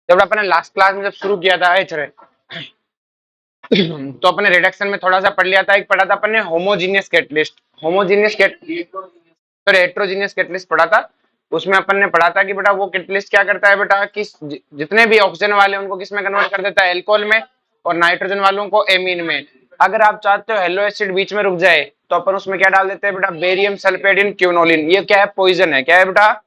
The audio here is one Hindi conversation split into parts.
जब अपने लास्ट क्लास में जब शुरू किया था एचरे तो अपने रिडक्शन में थोड़ा सा पढ़ लिया था, एक पढ़ा था अपन ने homogeneous catalyst, homogeneous cat sorry heterogeneous catalyst पढ़ा था। उसमें अपन ने पढ़ा था कि बेटा वो कैटलिस्ट क्या करता है बेटा कि जितने भी ऑक्सीजन वाले उनको किस में कन्वर्ट कर देता है, एल्कोहल में, और नाइट्रोजन वालों को एमीन में। अगर आप चाहते हो हेलो एसिड बीच में रुक जाए तो अपन उसमें क्या डाल देते हैं बेटा, बेरियम सल्फेट इन क्यूनोलिन। ये क्या है, पॉइजन है, क्या है बेटा।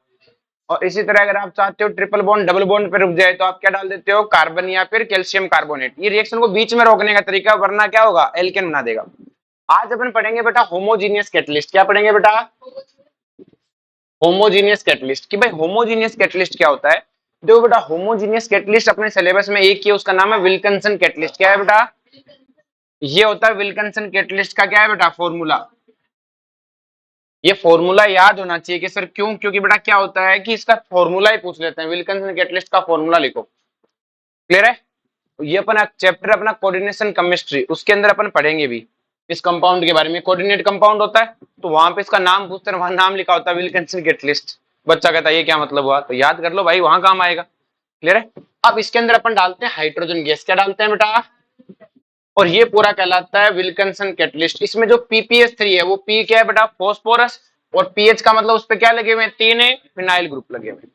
और इसी तरह अगर आप चाहते हो ट्रिपल बॉन्ड डबल बॉन्ड पे रुक जाए तो आप क्या डाल देते हो, कार्बन या फिर कैल्शियम कार्बोनेट। ये रिएक्शन को बीच में रोकने का तरीका, वरना क्या होगा, एल्केन बना देगा। आज अपन पढ़ेंगे बेटा होमोजीनियस कैटलिस्ट। क्या पढ़ेंगे बेटा, होमोजीनियस कैटलिस्ट। कि भाई होमोजीनियस कैटलिस्ट क्या होता है। देखो बेटा, होमोजीनियस कैटलिस्ट अपने सिलेबस में एक ही है, उसका नाम है विल्किंसन कैटलिस्ट। क्या है बेटा, ये होता है विल्किंसन कैटलिस्ट का क्या है बेटा, फॉर्मूला। ये फॉर्मूला याद होना चाहिए कि सर क्यों, क्योंकि बेटा क्या होता है कि इसका फॉर्मूला ही पूछ लेते हैं, विल्किंसन कैटलिस्ट का फॉर्मूला लिखो। क्लियर है। ये अपना चैप्टर अपना कोऑर्डिनेशन केमिस्ट्री, उसके अंदर अपन पढ़ेंगे भी इस कंपाउंड के बारे में। कोऑर्डिनेट कंपाउंड होता है तो वहां पे इसका नाम पूछते हैं, वहां नाम लिखा होता है विल्किंसन कैटलिस्ट। बच्चा कहता है ये क्या मतलब हुआ, तो याद कर लो भाई, वहां काम आएगा। क्लियर है। अब इसके अंदर अपन डालते हैं हाइड्रोजन गैस। क्या डालते हैं बेटा, और ये पूरा कहलाता है विल्किंसन कैटलिस्ट। इसमें जो पीपीएच3 है, वो पी क्या है बेटा, फॉस्फोरस, और पीएच का मतलब उस पे क्या लगे हुए हैं, तीन फिनाइल ग्रुप लगे हुए हैं।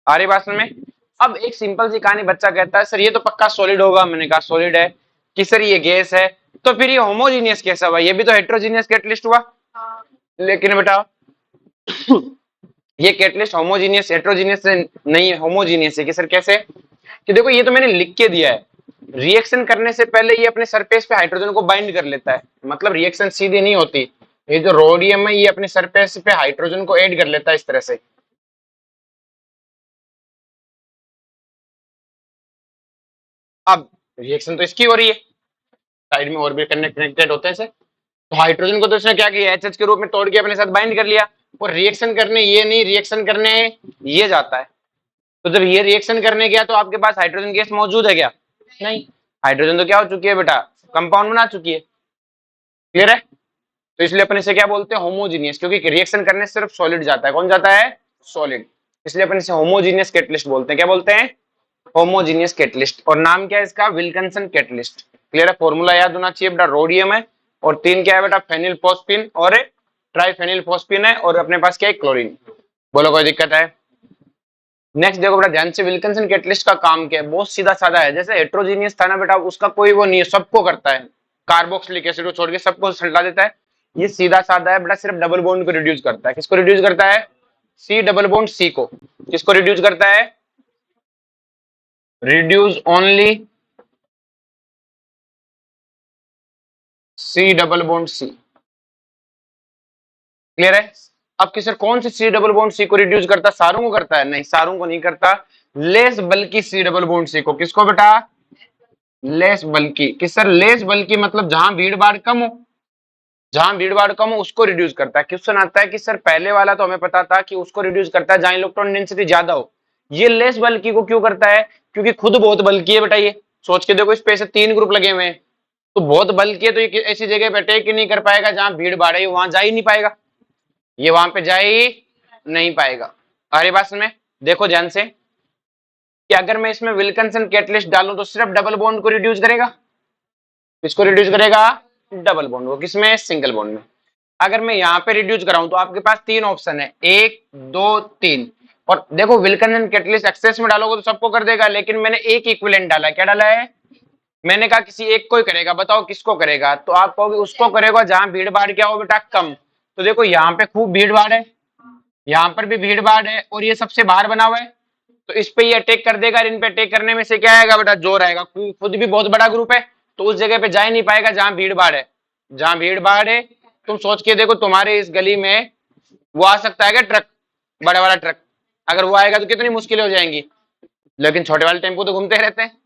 आ रही बात समझ में। अब एक सिंपल सी कहानी, बच्चा कहता है सर ये तो पक्का सॉलिड होगा। मैंने कहा सॉलिड है। कि सर ये गैस है, तो फिर ये होमोजीनियस कैसा हुआ, ये भी तो हेट्रोजीनियस कैटलिस्ट हुआ। लेकिन बेटा ये कैटलिस्ट होमोजीनियस हेट्रोजीनियस से नहीं है, होमोजीनियस है। कि सर कैसे, कि देखो ये तो मैंने लिख के दिया है, रिएक्शन करने से पहले ये अपने सरफेस पे हाइड्रोजन को बाइंड कर लेता है। मतलब रिएक्शन सीधी नहीं होती, ये जो रोडियम है ये अपने सरफेस पे हाइड्रोजन को ऐड कर लेता है इस तरह से। अब रिएक्शन तो इसकी हो रही है, साइड में और भी कनेक्टेड होते हैं से। तो हाइड्रोजन को तो इसने क्या किया, एच के रूप में तोड़ के अपने साथ बाइंड कर लिया। और रिएक्शन करने ये नहीं, रिएक्शन करने ये जाता है। तो जब ये रिएक्शन करने गया तो आपके पास हाइड्रोजन गैस मौजूद है क्या, नहीं। हाइड्रोजन तो क्या हो चुकी है बेटा, कंपाउंड बना चुकी है। क्लियर है। तो इसलिए अपन इसे क्या बोलते हैं, होमोजीनियस, क्योंकि रिएक्शन करने से सिर्फ सॉलिड जाता है। कौन जाता है, सॉलिड। इसलिए अपन इसे होमोजीनियस कैटलिस्ट बोलते हैं। क्या बोलते हैं, होमोजीनियस कैटलिस्ट। और नाम क्या है इसका, विल्किंसन कैटलिस्ट। क्लियर है। फॉर्मूला याद होना चाहिए बेटा, रोडियम है, और तीन क्या है बेटा, फेनिलफॉस्फिन और ट्राइफेनिलफॉस्फिन है, और अपने पास क्या है, क्लोरीन। बोलो कोई दिक्कत है। नेक्स्ट देखो बेटा ध्यान से, विल्किंसन कैटलिस्ट का काम क्या है, बहुत सीधा साधा है। जैसे हेट्रोजीनियस था ना बेटा, उसका कोई वो नहीं है, सबको करता है। कार्बोक्सिलिक एसिड को छोड़ के सबको हटा देता है। ये सीधा साधा है बेटा, सिर्फ डबल बॉन्ड को रिड्यूस करता है। किसको रिड्यूस करता है, सी डबल बॉन्ड सी को। किसको रिड्यूस करता है, reduce only C double bond C. Clear है। अब कि सर कौन सी सी डबल बॉन्ड सी को रिड्यूस करता है, सारों को करता है, नहीं सारों को नहीं करता। लेस बल्कि सी डबल बॉन्ड सी को। किसको बेटा, लेस बल्कि। कि सर लेस बल्कि मतलब जहां भीड़ भाड़ कम हो, जहां भीड़ भाड़ कम हो उसको रिड्यूस करता है। क्वेश्चन आता है कि सर पहले वाला तो हमें पता था कि उसको रिड्यूस करता है जहां इलेक्ट्रॉन डेंसिटी ज्यादा हो, ये लेस बल्कि को क्यों करता है, क्योंकि खुद बहुत बल्कि है बेटा। ये सोच के देखो, इस पे से तीन ग्रुप लगे हुए हैं, तो बहुत बल्कि है, तो ये ऐसी जगह पे अटैक ही नहीं कर पाएगा जहां भीड़ भाड़ है, वहां जा ही नहीं पाएगा, ये वहां पे जा ही नहीं पाएगा। अरे बात में देखो ध्यान से, कि अगर मैं इसमें विल्किंसन कैटलिस्ट डालूं तो सिर्फ डबल बॉन्ड को रिड्यूस करेगा। किसको रिड्यूस करेगा, डबल बॉन्ड को। किसमें, सिंगल बॉन्ड में। अगर मैं यहाँ पे रिड्यूस कराऊं तो आपके पास तीन ऑप्शन है, एक दो तीन। और देखो विल्किंसन कैटलिस्ट एक्सेस में डालोगे तो सबको कर देगा, लेकिन मैंने एक इक्विवेलेंट डाला है। क्या डाला है, मैंने कहा किसी एक को ही करेगा, बताओ किसको करेगा। तो आप कहोगे उसको करेगा जहां भीड़ भाड़ क्या हो बेटा, कम। तो देखो यहाँ पे खूब भीड़ भाड़ है, यहाँ पर भी भीड़ भाड़ है, और ये सबसे बाहर बना हुआ है, तो इस पे ये अटैक कर देगा। इन पे अटैक करने में से क्या आएगा बेटा, जोर आएगा। खुद भी बहुत बड़ा ग्रुप है, तो उस जगह पे जा ही नहीं पाएगा जहां भीड़ भाड़ है। जहां भीड़ भाड़ है, तुम सोच के देखो, तुम्हारे इस गली में वो आ सकता है क्या, ट्रक, बड़ा वाला ट्रक। अगर वो आएगा तो कितनी मुश्किल हो जाएंगी, लेकिन छोटे वाले टेम्पो तो घूमते रहते हैं।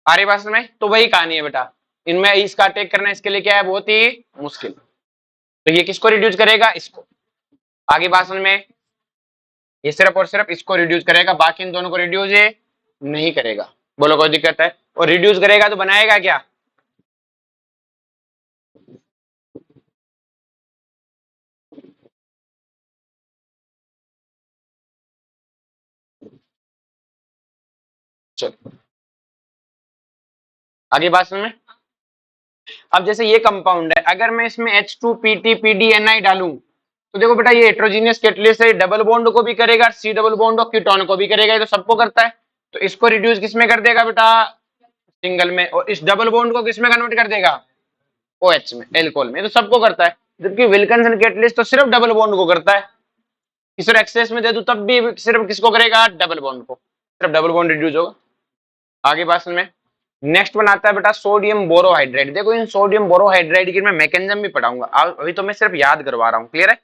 आ रही बात में, तो वही कहानी है बेटा, इनमें इसका अटैक करना इसके लिए क्या है, बहुत ही मुश्किल। तो ये किसको रिड्यूस करेगा, इसको। आगे बात में, ये सिर्फ और सिर्फ इसको रिड्यूस करेगा, बाकी इन दोनों को रिड्यूस ये नहीं करेगा। बोलो कोई दिक्कत है। और रिड्यूस करेगा तो बनाएगा क्या, चलो आगे बात समझ में। अब जैसे ये कंपाउंड है, अगर मैं इसमें H2PT PDNI डालूं तो देखो बेटा ये हेटेरोजीनियस कैटलिस्ट है, डबल बॉन्ड को भी करेगा, सी डबल बॉन्ड और कीटोन को भी करेगा, ये तो सबको करता है। तो इसको रिड्यूस किसमें कर देगा बेटा, सिंगल में, और इस डबल बॉन्ड को किसमें कन्वर्ट कर देगा, OH में, एल्कोहल में, ये तो सबको करता है। जबकि विल्किंसन कैटलिस्ट तो सिर्फ डबल बॉन्ड को करता है, किसी एक्सेस में दे दूं तब भी सिर्फ किसको करेगा, डबल बॉन्ड को, सिर्फ डबल बॉन्ड रिड्यूस होगा। आगे बात में नेक्स्ट वन आता है बेटा सोडियम बोरोहाइड्रेट। देखो इन सोडियम बोरोहाइड्रेट की मैं मैकेनिज्म भी पढ़ाऊंगा, अभी तो मैं सिर्फ याद करवा रहा हूँ, क्लियर है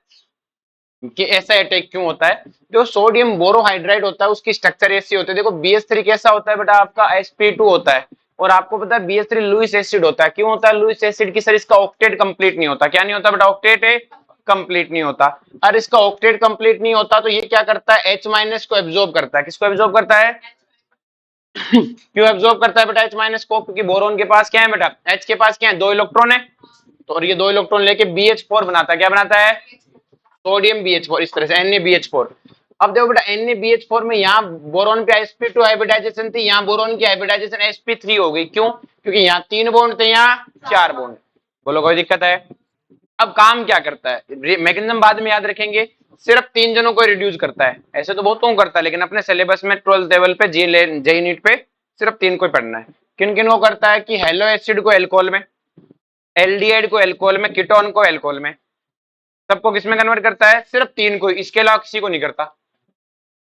कि ऐसा अटैक क्यों होता है। जो सोडियम बोरोहाइड्रेट होता है उसकी स्ट्रक्चर ऐसी होती है, देखो BH3 कैसा होता है बेटा, आपका sp2 होता है, और आपको पता है BH3 लुईस एसिड होता है। क्यों होता है लुईस एसिड की, सर इसका ऑक्टेट कंप्लीट नहीं होता। क्या नहीं होता बेटा, ऑक्टेट है कंप्लीट नहीं होता। और इसका ऑक्टेट कंप्लीट नहीं होता तो ये क्या करता है, H- को एब्जॉर्ब करता है। किसको एब्जॉर्ब करता है क्यों एब्जॉर्ब करता है बेटा H- को, क्योंकि बोरोन के पास क्या है बेटा, H के पास क्या है, 2 इलेक्ट्रॉन है, तो और ये 2 इलेक्ट्रॉन लेके BH4 बनाता है। क्या बनाता है, सोडियम BH4, इस तरह से NaBH4। अब देखो बेटा NaBH4 में यहाँ बोरोन पे sp2 हाइब्रिडाइजेशन थी, यहाँ बोरोन की हाइब्रिडाइजेशन sp3 हो गई। क्यों, क्योंकि यहाँ 3 बॉन्ड थे, यहाँ 4 बॉन्ड। बोलो कोई दिक्कत है। अब काम क्या करता है, मैकेनिज्म बाद में याद रखेंगे, सिर्फ 3 जनों को रिड्यूस करता है। ऐसे तो बहुतों को करता है, लेकिन अपने सिलेबस में 12th लेवल पे जेई नीट पे सिर्फ 3 को ही पढ़ना है। किन किन को करता है कि हेलो एसिड को एल्कोहल में, एल्डिहाइड को एल्कोहल में, कीटोन को एल्कोहल में, सबको किसमें कन्वर्ट करता है, सिर्फ 3 को, इसके अलावा किसी को नहीं करता।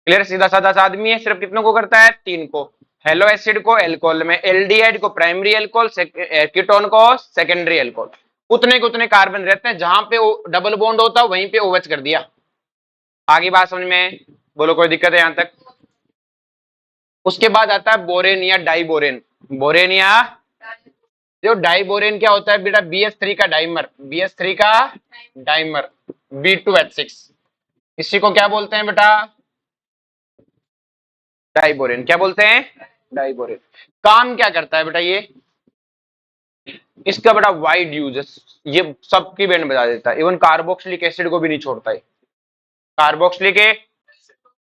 क्लियर, सीधा साधा सा आदमी है, सिर्फ कितनों को करता है, 3 को। हेलो एसिड को एल्कोहल में, एल्डिहाइड को प्राइमरी एल्कोहल, कीटोन को सेकेंडरी एल्कोहल। उतने के उतने कार्बन रहते हैं, जहां पे डबल बॉन्ड होता है वहीं पे OH कर दिया। आगे बात समझ में, बोलो कोई दिक्कत है यहां तक। उसके बाद आता है बोरेन या डाइबोरेन। बोरेन या जो डाइबोरेन क्या होता है बेटा, BH3 का डाइमर, BH3 का डाइमर, B2H6, इसी को क्या बोलते हैं बेटा, डाइबोरेन। क्या बोलते हैं, डाइबोरेन। काम क्या करता है बेटा ये, इसका बेटा वाइड यूज, ये सबकी बैंड बजा देता है, इवन कार्बोक्सिलिक एसिड को भी नहीं छोड़ता है। कार्बोक्सिलिक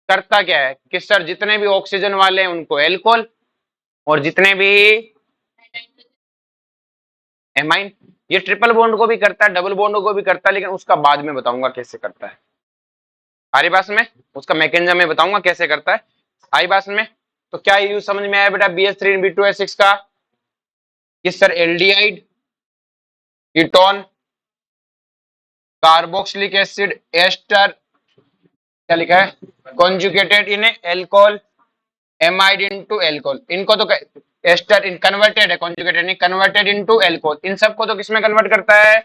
करता क्या है कि सर जितने भी ऑक्सीजन वाले हैं उनको एल्कोहल, और जितने भी एमाइन, ये ट्रिपल बॉन्ड को भी करता है, डबल बॉन्ड को भी करता है, लेकिन उसका बाद में बताऊंगा कैसे करता है। हरी बात में, उसका मैकेनिज्म में बताऊंगा कैसे करता है। आई बात में, तो क्या यूज समझ में आया बेटा BH3 B2H6 का, कि sir aldehyde, ketone, carboxylic acid, ester, क्या लिखा है, conjugated in alcohol, amide into alcohol, इनको तो एस्टर इन कन्वर्टेड है, कॉन्जुगेटेड नहीं, कन्वर्टेड इनटू एल्कोहल, इन सबको तो किसमें कन्वर्ट करता है,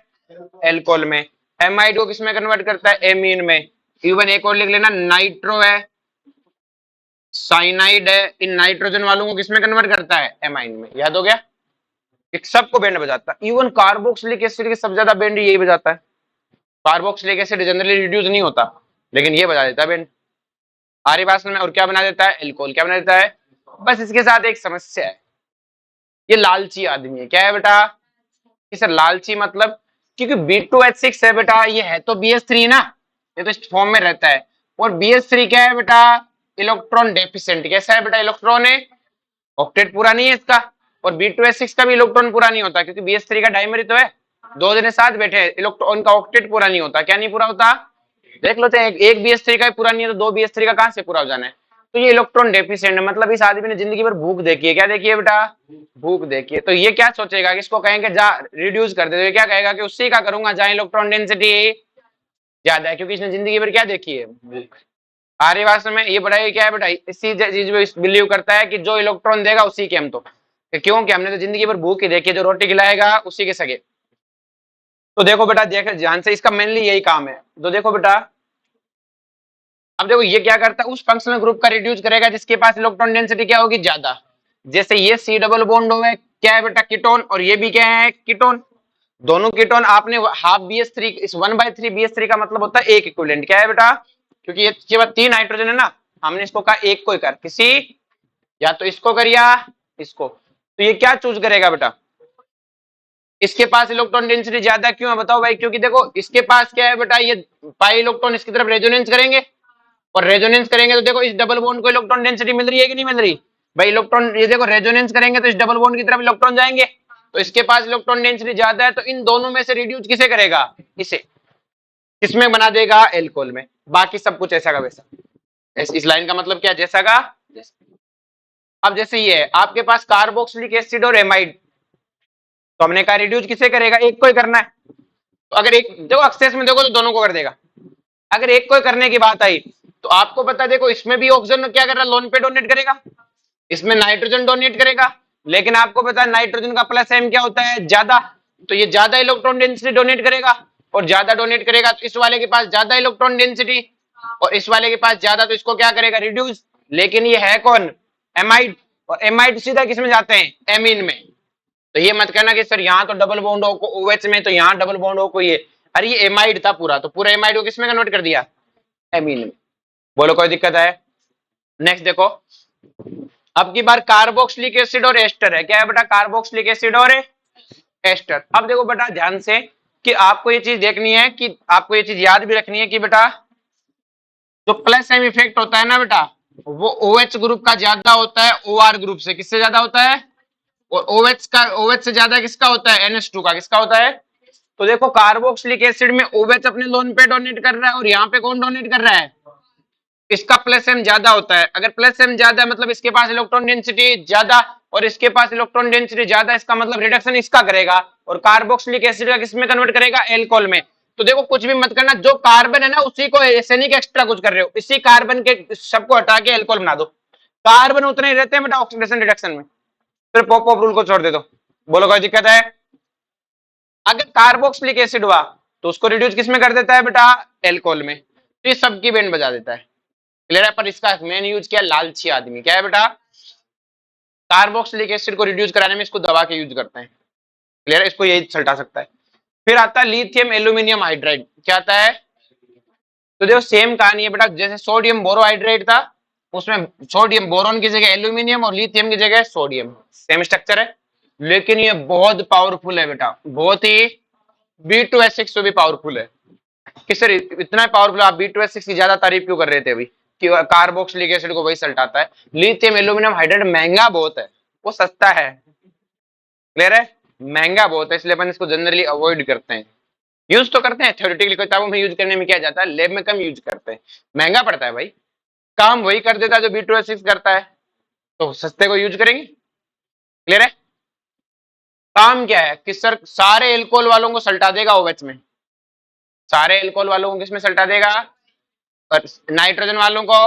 एल्कोहल में। एमाइड को किसमें कन्वर्ट करता है, एमीन में। इवन एक और लिख लेना, नाइट्रो है, साइनाइड है, इन नाइट्रोजन वालों को किसमें कन्वर्ट करता है, एमाइन में। याद हो गया, एक सबको बैंड बजाता है। इवन कार्बोक्सिलिक एसिड के सबसे ज्यादा बैंड यही बजाता है। कार्बोक्सिलिक एसिड जनरली रिड्यूस नहीं होता, लेकिन ये बजा देता है बैंड। आरी बात में, और क्या बना देता है, एल्कोहल। क्या बना देता है, बस इसके साथ एक समस्या है, ये लालची आदमी है। क्या है बेटा, कि सर लालची मतलब, क्योंकि B2H6 है बेटा, ये है तो BH3 ना, ये तो इस फॉर्म में रहता है, और BH3 क्या है बेटा, इलेक्ट्रॉन डेफिशिएंट। कैसा है बेटा, इलेक्ट्रॉन है, ऑक्टेट पूरा नहीं है इसका, और B2H6 का भी इलेक्ट्रॉन पूरा नहीं होता, क्योंकि BH3 का डाइमर ही तो है, 2 जने साथ बैठे हैं, इलेक्ट्रॉन का ऑक्टेट पूरा नहीं होता। क्या नहीं पूरा होता, देख लो, एक BH3 का पूरा नहीं है तो 2 BH3 का कहां से पूरा हो जाना है। तो ये इलेक्ट्रॉन डेफिशिएंट है, मतलब इस आदमी ने जिंदगी भर भूख देखी है। क्या देखी है बेटा, भूख देखी है। तो ये क्या सोचेगा कि इसको कहेंगे जा रिड्यूस कर दे, तो ये क्या कहेगा कि उसी का करूंगा जहां इलेक्ट्रॉन डेंसिटी ज्यादा है, क्योंकि इसने जिंदगी भर क्या देखी है, भूख। आर्यवास में ये पढ़ाई क्या है बेटा, इसी चीज में बिलीव करता है कि जो इलेक्ट्रॉन देगा उसी के हम तो, क्योंकि हमने तो जिंदगी भर भूख ही देखी है, जो रोटी खिलाएगा उसी के सगे। तो देखो बेटा, देख ध्यान से, इसका मेनली यही काम है। तो देखो बेटा, अब देखो ये क्या करता है, उस फंक्शनल ग्रुप का रिड्यूस करेगा जिसके पास इलेक्ट्रॉन डेंसिटी क्या होगी, ज्यादा। जैसे ये C डबल बॉन्ड हो गए, क्या है बेटा, कीटोन, और ये भी क्या है, कीटोन। दोनों कीटोन आपने हाफ BH3, इस 1/3 BH3 का मतलब होता है एक इक्विवेलेंट। क्या है बेटा, क्योंकि ये के बाद 3 हाइड्रोजन है ना, हमने इसको कहा एक को ही कर, किसी या तो इसको कर या इसको। तो ये क्या चूज करेगा बेटा, इसके पास इलेक्ट्रॉन डेंसिटी ज्यादा क्यों है, बताओ भाई। क्योंकि देखो इसके पास क्या है बेटा, ये पाई इलेक्ट्रॉन इसकी तरफ रेजोनेंस करेंगे, और रेजोनेंस करेंगे तो देखो इस डबल बॉन्ड को इलेक्ट्रॉन डेंसिटी मिल रही है कि नहीं मिल रही, भाई इलेक्ट्रॉन, ये देखो रेजोनेंस करेंगे तो इस डबल बॉन्ड की तरफ इलेक्ट्रॉन जाएंगे, तो इसके पास इलेक्ट्रॉन डेंसिटी ज्यादा है, तो इन दोनों में से रिड्यूस किसे करेगा, इसे, किसमें बना देगा, एल्कोहल में। बाकी सब कुछ ऐसा का वैसा। इस लाइन का मतलब क्या, जैसा का जैसा। अब जैसे ये है आपके पास कार्बोक्सिलिक एसिड और एमाइड, तो हमने कहा रिड्यूस किसे करेगा, एक को ही करना है। तो अगर एक देखो एक्सेस में देखो तो दोनों को कर देगा, अगर एक को करने की बात आई तो आपको पता, देखो इसमें भी ऑक्सीजन क्या कर रहा है, लोन पे डोनेट करेगा, इसमें नाइट्रोजन डोनेट करेगा, लेकिन आपको पता है नाइट्रोजन का प्लस एम क्या होता है, ज्यादा, तो ये ज्यादा इलेक्ट्रॉन डेंसिटी डोनेट करेगा, और ज्यादा डोनेट करेगा तो इस वाले के पास ज्यादा इलेक्ट्रॉन डेंसिटी, और इस वाले के पास ज्यादा, तो इसको क्या करेगा, रिड्यूस। लेकिन ये है कौन, एमाइड, और एमाइड सीधा किसमें जाते हैं, एमीन में। तो ये मत कहना कि सर यहाँ तो डबल बॉन्ड हो को OH में, तो यहाँ डबल बॉन्ड हो को ये, अरे ये एमाइड था पूरा, तो पूरा एमाइड को किसमें कन्वर्ट कर दिया, एमीन में। बोलो कोई दिक्कत है। नेक्स्ट देखो, अब की बार कार्बोक्सिलिक एसिड और एस्टर है, क्या है बेटा, कार्बोक्सिलिक एसिड और एस्टर। अब देखो बेटा ध्यान से कि आपको ये चीज देखनी है, कि आपको ये चीज याद भी रखनी है कि बेटा जो प्लस एम इफेक्ट होता है ना बेटा, वो OH ग्रुप का ज्यादा होता है OR ग्रुप से, किससे ज्यादा होता है, और OH से ज्यादा किसका होता है, NH2 का, किसका होता है। तो देखो कार्बोक्सिलिक एसिड में OH अपने लोन पे डोनेट कर रहा है, और यहाँ पे कौन डोनेट कर रहा है, इसका प्लस एम ज्यादा होता है। अगर प्लस एम ज्यादा है मतलब इसके पास इलेक्ट्रॉन डेंसिटी ज्यादा, और इसके पास इलेक्ट्रॉन डेंसिटी ज्यादा, इसका मतलब रिडक्शन इसका करेगा, और कार्बोक्सिलिक एसिड का किसमें कन्वर्ट करेगा, एल्कोहल में। तो देखो कुछ भी मत करना, जो कार्बन है ना उसी को, ऐसे नहीं कि एक्स्ट्रा कुछ कर रहे हो, इसी कार्बन के सबको हटा के एल्कोहल बना दो, कार्बन उतने ही रहते हैं बेटा ऑक्सीडेशन रिडक्शन में। फिर पॉप रूल को छोड़ दे दो, बोलो कोई दिक्कत है। अगर कार्बोक्सिलिक एसिड हुआ तो उसको रिड्यूस किसमें कर देता है बेटा, एल्कोहल में, तो ये सबकी बैंड बजा देता है। क्लियर है। पर इसका मेन यूज क्या, लालची आदमी, क्या है बेटा, कार्बोक्सिलिक एसिड को रिड्यूस कराने में इसको दवा के यूज करते हैं। क्लियर है, इसको यही सल्टा सकता है। फिर आता है लिथियम एल्यूमिनियम हाइड्राइड, क्या आता है, तो देखो सेम कहानी है बेटा, जैसे सोडियम बोरोहाइड्रेट था, उसमें सोडियम बोरोन की जगह एल्यूमिनियम और लिथियम की जगह सोडियम, सेम स्ट्रक्चर है, लेकिन ये बहुत पावरफुल है बेटा, बहुत ही, B2H6 से भी पावरफुल है। कि सर इतना पावरफुल, आप B2H6 की ज्यादा तारीफ क्यों कर रहे थे अभी, कि कार्बोक्सिलिक एसिड को वही सल्टाता है। लिथियम एल्यूमिनियम हाइड्राइड महंगा बहुत है, वो सस्ता है। क्लियर है, महंगा बहुत है, इसलिए अपन इसको जनरली अवॉइड करते हैं। यूज तो करते हैं थ्योरेटिकली किताबों में, यूज करने में क्या जाता है, लैब में कम यूज करते हैं, महंगा पड़ता है भाई, काम वही कर देता है जो B2H6 करता है, तो सस्ते को यूज करेंगे। क्लियर है, काम क्या है कि सर सारे एल्कोहल वालों को सल्टा देगा OH में, सारे एल्कोहल वालों को किसमें सल्टा देगा, और नाइट्रोजन वालों को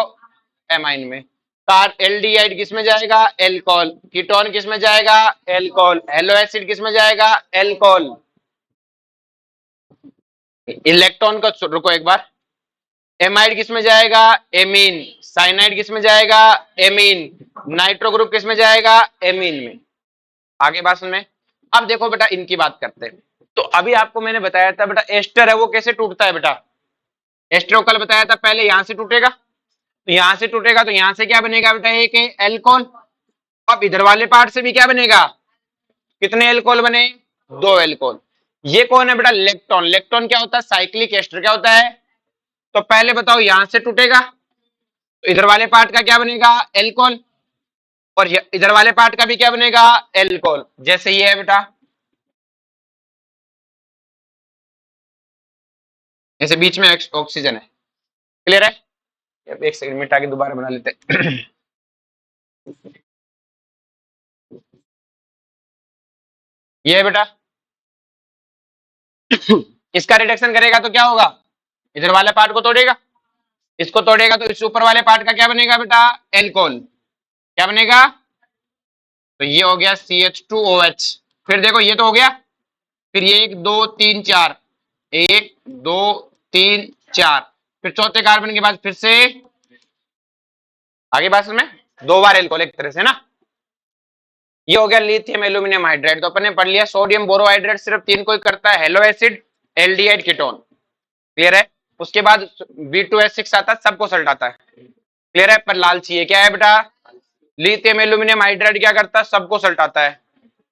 एमाइन में। कार एल्डिहाइड किसमें जाएगा, एल्कोहल, कीटोन किसमें जाएगा, एल्कोहल, हेलो एसिड किसमें जाएगा, एल्कोहल। इलेक्ट्रॉन को रुको एक बार, एमाइड किसमें जाएगा, एमीन, साइनाइड किसमें जाएगा, एमीन, नाइट्रो ग्रुप किसमें जाएगा, एमीन में। आगे बात सुन में। अब देखो बेटा इनकी बात करते हैं। तो अभी आपको मैंने बताया था बेटा एस्टर है वो कैसे टूटता है बेटा, एस्टर को कल बताया था, पहले यहां से टूटेगा, तो यहां से टूटेगा तो यहां से क्या बनेगा बेटा, एक एल्कोहल। अब इधर वाले पार्ट से भी क्या बनेगा, कितने एल्कोहल बने, दो एल्कोहल। ये कौन है बेटा, लेक्टोन। लेक्टोन क्या होता है, साइक्लिक एस्टर क्या होता है। तो पहले बताओ यहां से टूटेगा तो इधर वाले पार्ट का क्या बनेगा, एल्कोहल, और इधर वाले पार्ट का भी क्या बनेगा, एल्कोहल। जैसे ये है बेटा, जैसे बीच में ऑक्सीजन है। क्लियर है, एक सेकंड मिटा के दोबारा बना लेते हैं। ये है बेटा, इसका रिडक्शन करेगा तो क्या होगा, इधर वाले पार्ट को तोड़ेगा, इसको तोड़ेगा तो इस ऊपर वाले पार्ट का क्या बनेगा बेटा, एल्कोहल। क्या बनेगा, तो ये हो गया CH2OH। फिर देखो ये तो हो गया, फिर ये 1 2 3 4, 1 2 3 4, फिर चौथे कार्बन के बाद फिर से आगे बात में दो बार एल्कोहल एक तरह से ना। ये हो गया लिथियम एल्यूमिनियम हाइड्राइड। तो अपन ने पढ़ लिया सोडियम बोरोहाइड्रेट सिर्फ 3 को ही करता है, hello acid, aldehyde, ketone. Clear है, उसके बाद B2H6 आता है, सबको सल्टाता है। क्लियर है, पर लालची है, क्या है बेटा, लिथियम एल्यूमिनियम हाइड्राइड क्या करता है, सबको सल्टाता है।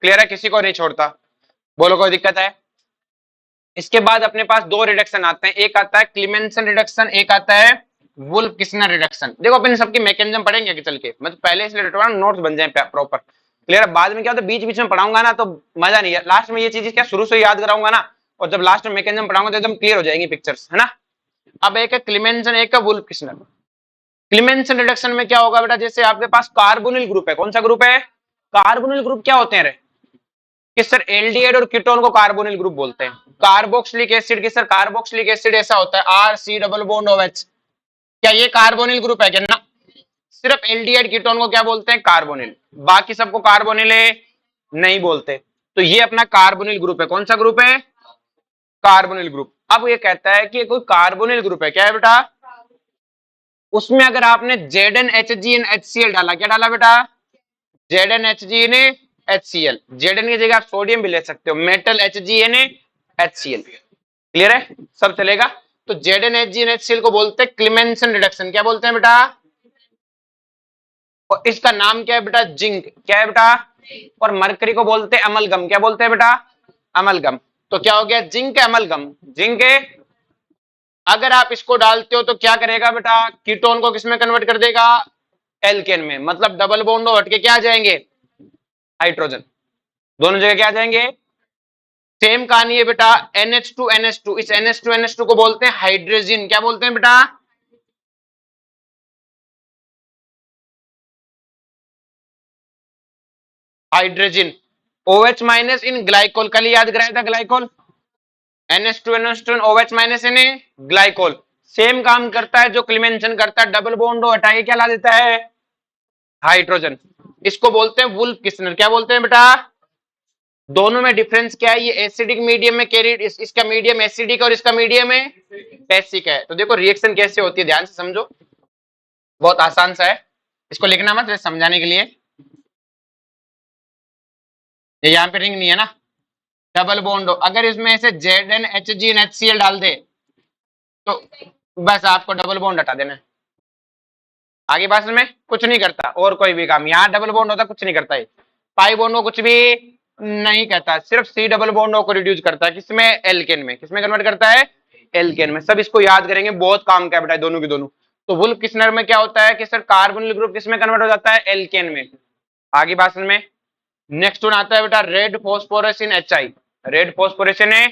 क्लियर है, किसी को नहीं छोड़ता। बोलो कोई दिक्कत है। इसके बाद अपने पास दो रिडक्शन आते हैं, एक आता है क्लीमेंसन रिडक्शन, एक आता है वुल्फ किस्नर रिडक्शन। देखो अपन सबकी मैकेनिज्म पढ़ेंगे कि चल के, मतलब पहले इसलिए रटवा नोट्स बन जाए प्रॉपर क्लियर है। बाद में क्या होता है बीच बीच में पढ़ाऊंगा ना तो मजा नहीं है, लास्ट में ये चीजें क्या शुरू से याद कराऊंगा ना, और जब लास्ट में मैकेनिज्म पढ़ाऊंगा तो एकदम क्लियर हो जाएंगी पिक्चर्स, है ना। अब एक है क्लीमेंसन, एक है वुल्फ किस्नर। क्लीमेंसन रिडक्शन में क्या होगा बेटा, जैसे आपके पास कार्बोनिल ग्रुप है, कौन सा ग्रुप है, कार्बोनिल ग्रुप क्या होते हैं रे, कि सर एल्डिहाइड और कीटोन को कार्बोनिल ग्रुप बोलते हैं। कार्बोक्सिलिक एसिड की सर कार्बोक्सिलिक एसिड ऐसा होता है R C double bond O H, क्या ये कार्बोनिल ग्रुप है क्या ना। सिर्फ एल्डिहाइड कीटोन को क्या बोलते हैं, कार्बोनिल, बाकी सबको कार्बोनिल नहीं बोलते। तो ये अपना कार्बोनिल ग्रुप है, कौन सा ग्रुप है, कार्बोनिल ग्रुप। अब ये कहता है कि कोई कार्बोनिल ग्रुप है, क्या है बेटा, उसमें अगर आपने ZnHgN डाला, क्या डाला बेटा, ZnHgN Zn की जगह आप सोडियम भी ले सकते हो, मेटल HgNHCl, क्लियर है, सब चलेगा। तो ZnHgNHCl को बोलते हैं क्लीमेंसन रिडक्शन, क्या बोलते हैं बेटा, और इसका नाम क्या है बेटा, जिंक, क्या है बेटा, और मरकरी को बोलते हैं अमलगम, क्या बोलते हैं बेटा, अमलगम। तो क्या हो गया, जिंक अमलगम, जिंक अगर आप इसको डालते हो तो क्या करेगा बेटा, कीटोन को किसमें कन्वर्ट कर देगा, एल्केन में, मतलब डबल बॉन्ड हट के क्या आ जाएंगे, हाइड्रोजन, दोनों जगह क्या आ जाएंगे। सेम कहानी है बेटा NH2NH2, इस NH2NH2 को बोलते हैं हाइड्रोजन, क्या बोलते हैं बेटा, हाइड्रोजन। OH माइनस इन ग्लाइकोल, कल याद कराया था ग्लाइकोल, NH2NH2 OH माइनस इन ग्लाइकोल, सेम काम करता है जो क्लीमेंसन करता है, डबल बॉन्ड हटाए क्या ला देता है, हाइड्रोजन। इसको बोलते हैं वुल्फ किस्नर, क्या बोलते हैं बेटा, दोनों में डिफरेंस क्या है, ये एसिडिक मीडियम में कैरिड, इसका मीडियम एसिडिक और इसका मीडियम है बेसिक है। तो देखो रिएक्शन कैसे होती है, ध्यान से समझो, बहुत आसान सा है, इसको लिखना मत, समझाने के लिए। ये यहाँ पे रिंग नहीं है ना, डबल बॉन्ड हो, अगर इसमें से ZnHgNHCl डाल दे तो बस आपको डबल बॉन्ड हटा देना है, आगे बात में कुछ नहीं करता, और कोई भी काम, यहाँ डबल बॉन्ड होता कुछ नहीं करता है, पाई बॉन्ड को कुछ भी नहीं करता, सिर्फ सी डबल बॉन्ड को रिड्यूस करता है, किसमें, एल्केन में, किसमें कन्वर्ट करता है, एल्केन में। सब इसको याद करेंगे, बहुत काम का बेटा दोनों की दोनों। तो वुल्फ किस्नर में क्या होता है कि सर कार्बोनिल ग्रुप किसमें कन्वर्ट हो जाता है, एल्केन में, आगे बात में। नेक्स्ट वन आता है बेटा रेड फॉस्फोरस इन HI, रेड फॉस्फोरस है,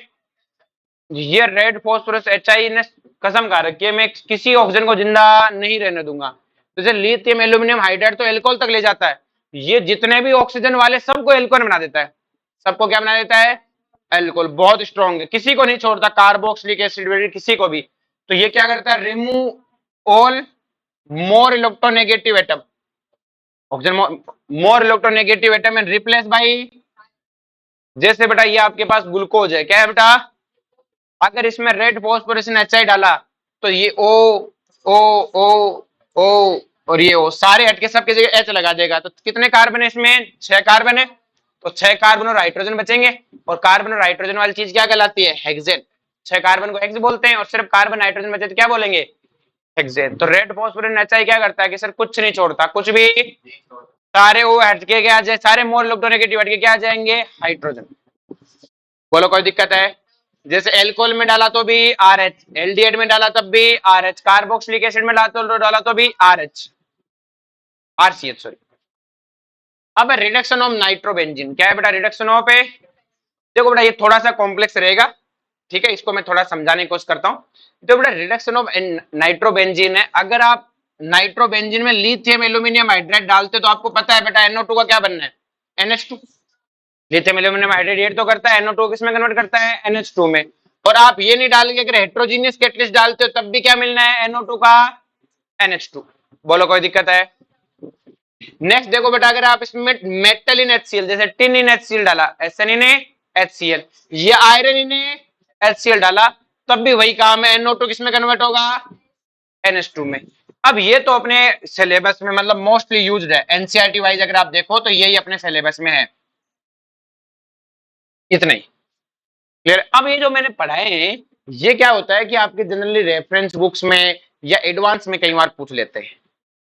ये रेड फॉस्फोरस HI ने कसम खा रखी है मैं किसी ऑक्सीजन को जिंदा नहीं रहने दूंगा। जैसे लिथियम एल्यूमिनियम हाइड्राइड तो एल्कोहल तक ले जाता है, ये जितने भी ऑक्सीजन वाले सबको एल्कोहल बना देता है, सबको क्या बना देता है, एल्कोहल, बहुत स्ट्रॉन्ग है, किसी को नहीं छोड़ता, कार्बोक्सिलिक एसिड किसी को भी। तो ये क्या करता है, remove all more electronegative atom, oxygen more electronegative atom and replace by, जैसे बेटा ये आपके पास ग्लूकोज है, क्या है बेटा, अगर इसमें रेड फॉस्फोरस HI डाला तो ये O और ये O सारे हटके सबकी जगह H लगा देगा, तो कितने कार्बन है इसमें, 6 कार्बन है, तो 6 कार्बन और हाइड्रोजन बचेंगे, और कार्बन और हाइड्रोजन वाली चीज क्या कहलाती है, हेक्सेन, 6 कार्बन को हेक्स बोलते हैं, और सिर्फ कार्बन हाइड्रोजन बचे तो क्या बोलेंगे, हेक्सेन। तो रेड फॉस्फोरस HI क्या करता है कि सर कुछ नहीं छोड़ता, कुछ भी, सारे O हटके क्या आ जाए, सारे मोर इलेक्ट्रोनेगेटिव हटके क्या आ जाएंगे, हाइड्रोजन। बोलो कोई दिक्कत है, जैसे एल्कोहल में डाला तो भी RH, एल्डिहाइड में डाला तब भी RH, कार्बोक्सिलिक एसिड में डाला तो भी RH, RCH सॉरी। अब रिडक्शन ऑफ नाइट्रोबेंजीन, क्या है बेटा, रिडक्शन ऑफ है, देखो बेटा ये थोड़ा सा कॉम्प्लेक्स रहेगा, ठीक है, इसको मैं थोड़ा समझाने की कोशिश करता हूँ। तो बेटा रिडक्शन ऑफ नाइट्रोबेंजीन है, अगर आप नाइट्रोबेंजीन में लिथियम एल्यूमिनियम हाइड्राइड डालते तो आपको पता है बेटा NO2 का क्या बनना है, NH2, lithium aluminium hydride react तो करता है, NO2 किसमें कन्वर्ट करता है, NH2 में। और आप ये नहीं डाल के अगर हेट्रोजीनियस कैटलिस्ट डालते हो तब भी क्या मिलना है, NO2 का NH2। बोलो कोई दिक्कत है। नेक्स्ट देखो बेटा, अगर आप इसमें मेटल इन HCl, जैसे टिन इन HCl डाला, SN इन HCl, ये आयरन इन HCl डाला, तब भी वही काम है, NO2 किसमें कन्वर्ट होगा, NH2 में। अब ये तो अपने सिलेबस में मतलब मोस्टली यूज्ड है, NCERT वाइज अगर आप देखो तो यही अपने सिलेबस में है, इतना ही क्लियर। अब ये जो मैंने पढ़ाए हैं ये क्या होता है कि आपके जनरली रेफरेंस बुक्स में या एडवांस में कई बार पूछ लेते हैं,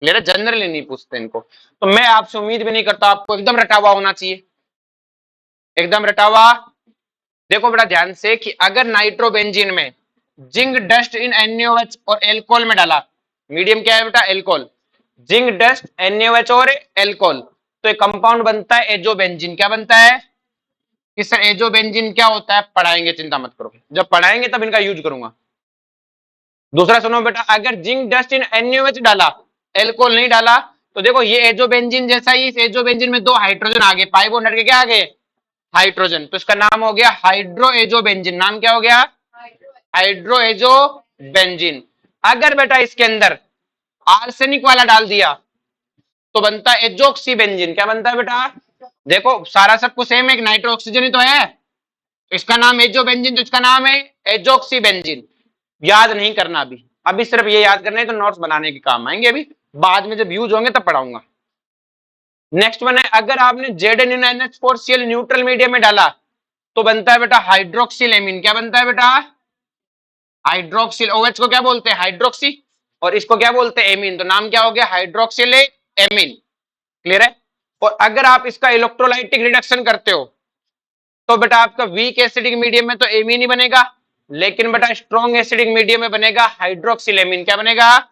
क्लियर है, जनरली नहीं पूछते इनको। तो मैं आपसे उम्मीद भी नहीं करता, आपको एकदम रटा हुआ होना चाहिए, एकदम रटा हुआ। देखो बेटा ध्यान से कि अगर नाइट्रोबेंजीन में जिंक डस्ट इन NaOH और एल्कोहल में डाला मीडियम क्या है बेटा? एल्कोहल। जिंक डस्ट NaOH और एल्कोहल, तो एक कंपाउंड बनता है एजोबेंजीन। क्या बनता है कि सर एजोबेंजीन क्या होता है? पढ़ाएंगे, चिंता मत करो, जब पढ़ाएंगे तब इनका यूज करूंगा। दूसरा सुनो बेटा, अगर जिंक डस्ट इन NaOH डाला, एल्कोहल नहीं डाला, तो देखो ये एजोबेंजीन जैसा ही, इस एजोबेंजीन में दो हाइड्रोजन आ गए, पाई बॉन्ड हट के क्या आ गए? हाइड्रोजन, तो इसका नाम हो गया हाइड्रो एजोबेंजीन। नाम क्या हो गया? Hydro azobenzene. अगर बेटा इसके अंदर आर्सेनिक वाला डाल दिया तो बनता है एजोक्सी बेंजीन। क्या बनता है बेटा? देखो सारा सब कुछ सेम है, नाइट्रो ऑक्सीजन ही तो है, इसका नाम एजोबेंजीन, तो इसका नाम है एजोक्सी बेंजीन। याद नहीं करना अभी, अभी सिर्फ ये याद करना है, तो नोट्स बनाने के काम आएंगे, अभी बाद में जब यूज होंगे तब पढ़ाऊंगा। नेक्स्ट वन है, अगर आपने ZnNH4Cl न्यूट्रल मीडियम में डाला तो बनता है बेटा हाइड्रोक्सिल एमीन। क्या बनता है बेटा? हाइड्रोक्सिल। OH को क्या बोलते हैं? हाइड्रोक्सी, और इसको क्या बोलते हैं? एमीन, तो नाम क्या हो गया? Hydroxyl amine. क्लियर है? और अगर आप इसका इलेक्ट्रोलाइटिक रिडक्शन करते हो तो बेटा आपका वीक एसिडिक मीडियम में तो एमीन ही बनेगा, लेकिन बेटा स्ट्रॉन्ग एसिडिक मीडियम में बनेगा हाइड्रोक्सिल एमीन। क्या बनेगा?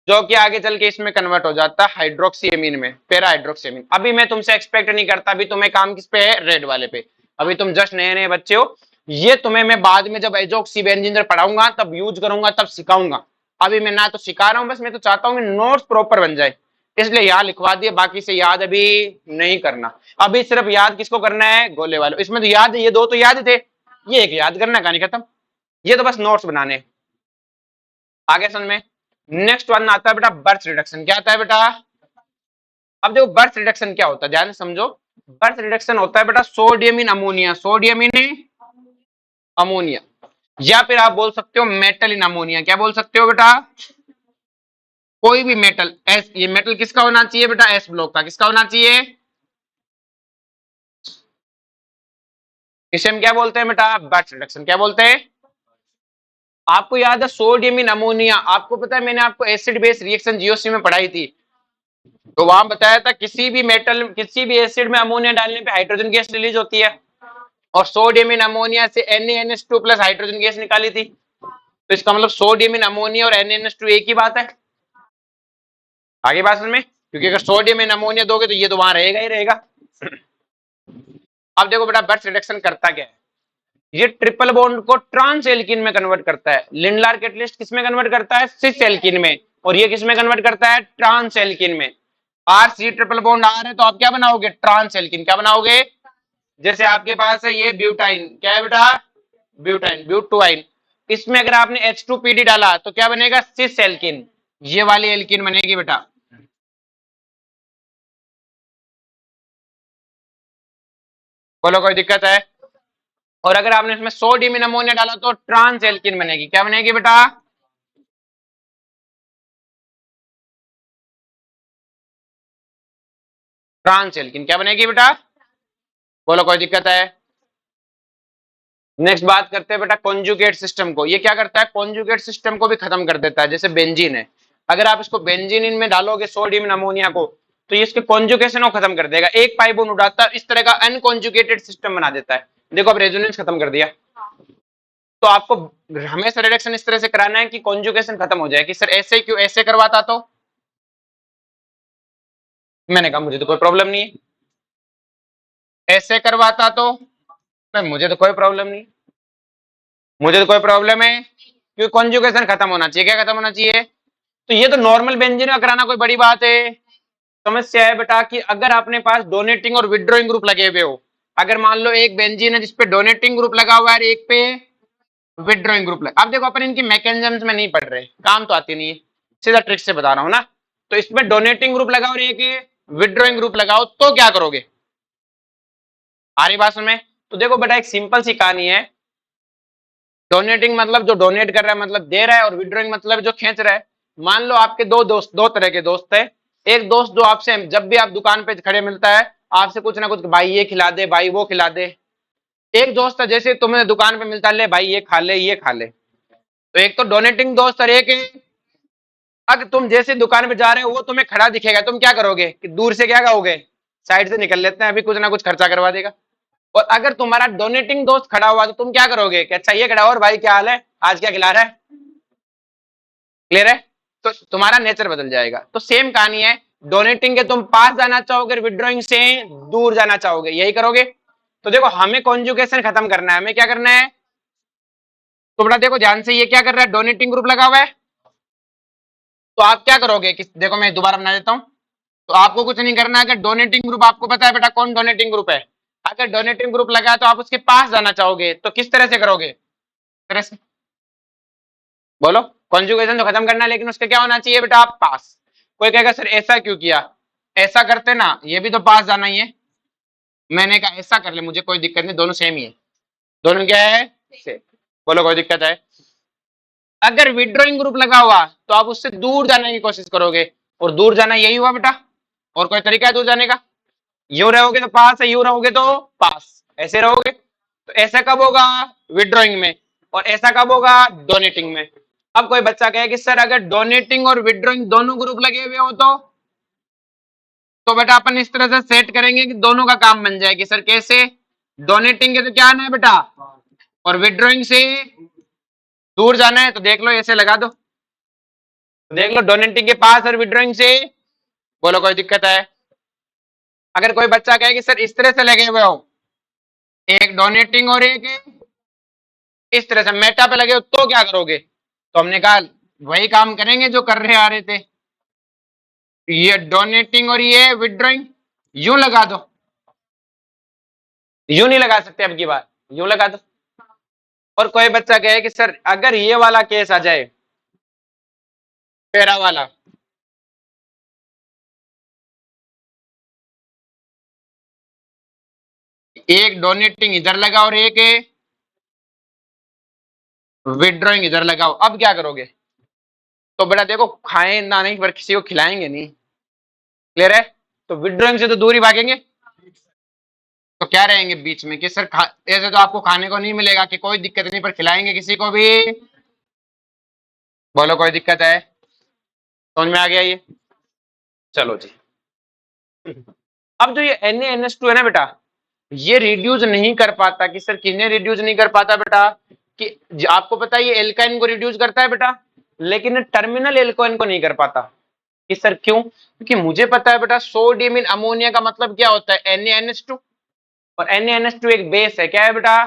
जो कि आगे चल के इसमें कन्वर्ट हो जाता है हाइड्रोक्सी एमीन में, पैरा हाइड्रोक्सी एमीन। अभी मैं तुमसे एक्सपेक्ट नहीं करता, अभी तुम्हें काम किस पे है? रेड वाले पे। अभी तुम जस्ट नए नए बच्चे हो, ये तुम्हें मैं बाद में जब एजोक्सी बेंजीन पढ़ाऊंगा तब यूज करूंगा, तब सिखाऊंगा। अभी मैं ना तो सिखा रहा हूं, बस मैं तो चाहता हूँ कि नोट्स प्रॉपर बन जाए, इसलिए यहाँ लिखवा दिए, बाकी से याद अभी नहीं करना। अभी सिर्फ याद किसको करना है? गोले वाले। इसमें तो याद है, ये दो तो याद थे, ये एक याद करना, कहानी खत्म। ये तो बस नोट्स बनाने। आगे समझ में। नेक्स्ट वन आता है बेटा बर्थ रिडक्शन। क्या आता है बेटा? अब देखो बर्थ रिडक्शन क्या होता है, ध्यान से समझो। बर्थ रिडक्शन होता है बेटा sodium in ammonia, sodium in ammonia, या फिर आप बोल सकते हो मेटल इन अमोनिया। क्या बोल सकते हो बेटा? कोई भी मेटल। एस, ये मेटल किसका होना चाहिए बेटा? एस ब्लॉक का। किसका होना चाहिए? इसे हम क्या बोलते हैं बेटा? Birth reduction. क्या बोलते हैं? आपको याद है सोडियम इन अमोनिया, आपको पता है मैंने आपको एसिड बेस रिएक्शन जीओसी में पढ़ाई थी, तो वहां बताया था किसी भी मेटल, किसी भी एसिड में अमोनिया डालने पे हाइड्रोजन गैस रिलीज होती है, और सोडियम इन अमोनिया से NaNH2 प्लस हाइड्रोजन गैस निकाली थी, तो इसका मतलब सोडियम इन अमोनिया और NaNH2 एक ही बात है। आगे बात समझ में, क्योंकि अगर सोडियम इन अमोनिया दोगे तो ये तो वहां रहेगा ही रहेगा। अब देखो बेटा बर्थ रिडक्शन करता क्या है, ये ट्रिपल बॉन्ड को ट्रांस एल्कीन में कन्वर्ट करता है। लिंडलार कैटलिस्ट किस में कन्वर्ट करता है? सिस एल्कीन में, और ये किस में कन्वर्ट करता है? ट्रांस एल्कीन में। RC ट्रिपल बॉन्ड R है तो आप क्या बनाओगे? Trans alkene. क्या बनाओगे? जैसे आपके पास है ये ब्यूटाइन, क्या है बेटा? ब्यूटाइन, ब्यूटुआइन। इसमें अगर आपने H2PD डाला तो क्या बनेगा? सिस एल्कीन, ये वाली एल्कीन बनेगी बेटा। बोलो कोई दिक्कत है? और अगर आपने इसमें सोडियम अमोनिया डाला तो ट्रांस एल्कीन बनेगी। क्या बनेगी बेटा? Trans alkene. क्या बनेगी बेटा? बोलो कोई दिक्कत है? नेक्स्ट बात करते हैं बेटा कॉन्जुगेट सिस्टम को। ये क्या करता है? कॉन्जुगेट सिस्टम को भी खत्म कर देता है। जैसे बेंजीन है, अगर आप इसको बेंजीन में डालोगे सोडियम अमोनिया को, तो ये इसके कॉन्जुगेशन को खत्म कर देगा, एक पाई बॉन्ड उठाता है, इस तरह का अनकॉन्जुगेटेड सिस्टम बना देता है। देखो अब रेजोनेंस खत्म कर दिया, तो आपको हमेशा रिडक्शन इस तरह से कराना है कि कॉन्जुगेशन खत्म हो जाए। कि सर ऐसे क्यों? ऐसे करवाता तो मैंने कहा मुझे तो कोई प्रॉब्लम नहीं है, ऐसे करवाता तो मुझे तो कोई प्रॉब्लम नहीं, मुझे तो कोई प्रॉब्लम है, क्योंकि कॉन्जुगेशन खत्म होना चाहिए। क्या खत्म होना चाहिए? तो ये तो नॉर्मल बेंजीन में कराना कोई बड़ी बात है। समस्या है बेटा कि अगर अपने पास डोनेटिंग और विड्रॉइंग ग्रुप लगे हुए हो, अगर मान लो एक बेंजीन है जिसपे डोनेटिंग ग्रुप लगा हुआ है और एक पे विड्रॉइंग ग्रुप लगा, अब देखो अपन इनकी मैकेनिज्म्स में नहीं पढ़ रहे, काम तो आती नहीं है, सीधा ट्रिक से बता रहा हूं ना। तो इसमें डोनेटिंग ग्रुप लगाओ और एक विड्रॉइंग ग्रुप लगाओ तो क्या करोगे? आ रही बात समझ में? तो देखो बेटा एक सिंपल सी कहानी है। डोनेटिंग मतलब जो डोनेट कर रहा है, मतलब दे रहा है, और विड्रॉइंग मतलब जो खींच रहा है। मान लो आपके दो दोस्त, दो तरह के दोस्त है। एक दोस्त जो आपसे जब भी आप दुकान पे खड़े मिलता है आपसे कुछ ना कुछ, भाई ये खिला दे, भाई वो खिला दे। एक दोस्त है जैसे तुम्हें दुकान पे मिलता है, ले भाई ये खा ले, ये खा ले। तो एक तो डोनेटिंग दोस्त और एक है, अगर तुम जैसे दुकान पे जा रहे हो वो तुम्हें खड़ा दिखेगा, तुम क्या करोगे कि दूर से क्या कहोगे? साइड से निकल लेते हैं, अभी कुछ ना कुछ खर्चा करवा देगा। और अगर तुम्हारा डोनेटिंग दोस्त खड़ा हुआ तो तुम क्या करोगे कि अच्छा ये खड़ा, और भाई क्या हाल है, आज क्या खिला रहा है? क्लियर है? तो तुम्हारा नेचर बदल जाएगा। तो सेम कहानी है, डोनेटिंग के तुम पास जाना चाहोगे, विड्रॉइंग से दूर जाना चाहोगे, यही करोगे। तो देखो हमें कॉन्जुगेशन खत्म करना है, हमें क्या करना है, तो बेटा देखो ध्यान से, ये क्या कर रहा है, डोनेटिंग ग्रुप लगा हुआ है। तो आप क्या करोगे, देखो मैं दोबारा बना देता हूं। तो आपको कुछ नहीं करना है, अगर डोनेटिंग ग्रुप, आपको पता है बेटा कौन डोनेटिंग ग्रुप है, अगर डोनेटिंग ग्रुप लगा है तो आप उसके पास जाना चाहोगे, तो किस तरह से करोगे, तरह से बोलो। कॉन्जुगेशन तो खत्म करना है, लेकिन उसके क्या होना चाहिए बेटा, आप पास। कोई कहेगा सर ऐसा क्यों किया, ऐसा करते ना, ये भी तो पास जाना ही है। मैंने कहा ऐसा कर ले, मुझे कोई दिक्कत नहीं, दोनों सेम ही है, दोनों क्या है सेम। बोलो कोई दिक्कत है। अगर विड्रॉइंग ग्रुप लगा हुआ तो आप उससे दूर जाने की कोशिश करोगे, और दूर जाना यही हुआ बेटा, और कोई तरीका है दूर जाने का। यूं रहोगे तो पास है, यूं रहोगे तो पास, ऐसे रहोगे। तो ऐसा कब होगा, विड्रॉइंग में, और ऐसा कब होगा, डोनेटिंग में। अब कोई बच्चा कहे कि सर अगर डोनेटिंग और विड्रॉइंग दोनों ग्रुप लगे हुए हो तो बेटा अपन इस तरह से सेट करेंगे कि दोनों का काम बन जाए, कि सर कैसे, डोनेटिंग के तो क्या आना है बेटा, और विड्रॉइंग से दूर जाना है, तो देख लो ऐसे लगा दो, तो देख लो डोनेटिंग के पास और विड्रॉइंग से। बोलो कोई दिक्कत है। अगर कोई बच्चा कहे कि सर इस तरह से लगे हुए हो, एक डोनेटिंग और एक इस तरह से मेटा पे लगे हो, तो क्या करोगे, तो हमने कहा वही काम करेंगे जो कर रहे आ रहे थे, ये डोनेटिंग और ये विड्रॉइंग, यूं लगा दो, यूं नहीं लगा सकते अब की बार, यूं लगा दो। और कोई बच्चा कहे कि सर अगर ये वाला केस आ जाए, पैरा वाला, एक डोनेटिंग इधर लगा और एक विड्रॉइंग इधर लगाओ, अब क्या करोगे। तो बेटा देखो खाए ना नहीं, पर किसी को खिलाएंगे नहीं, क्लियर है। तो विड्रॉइंग से तो दूर ही भागेंगे, तो क्या रहेंगे बीच में, कि सर ऐसे तो आपको खाने को नहीं मिलेगा, कि कोई दिक्कत नहीं, पर खिलाएंगे किसी को भी। बोलो कोई दिक्कत है, समझ में आ गया ये। चलो जी, अब जो ये NaNH2 है ना बेटा, ये रिड्यूस नहीं कर पाता, कि सर किसने रिड्यूस नहीं कर पाता बेटा, कि आपको पता है ये एल्काइन को रिड्यूस करता है बेटा, लेकिन टर्मिनल एल्कोइन को नहीं कर पाता। कि सर क्यों, क्योंकि मुझे पता है बेटा सोडियम इन अमोनिया का मतलब क्या होता है, NaNH2, और NaNH2 एक बेस है, क्या है बेटा,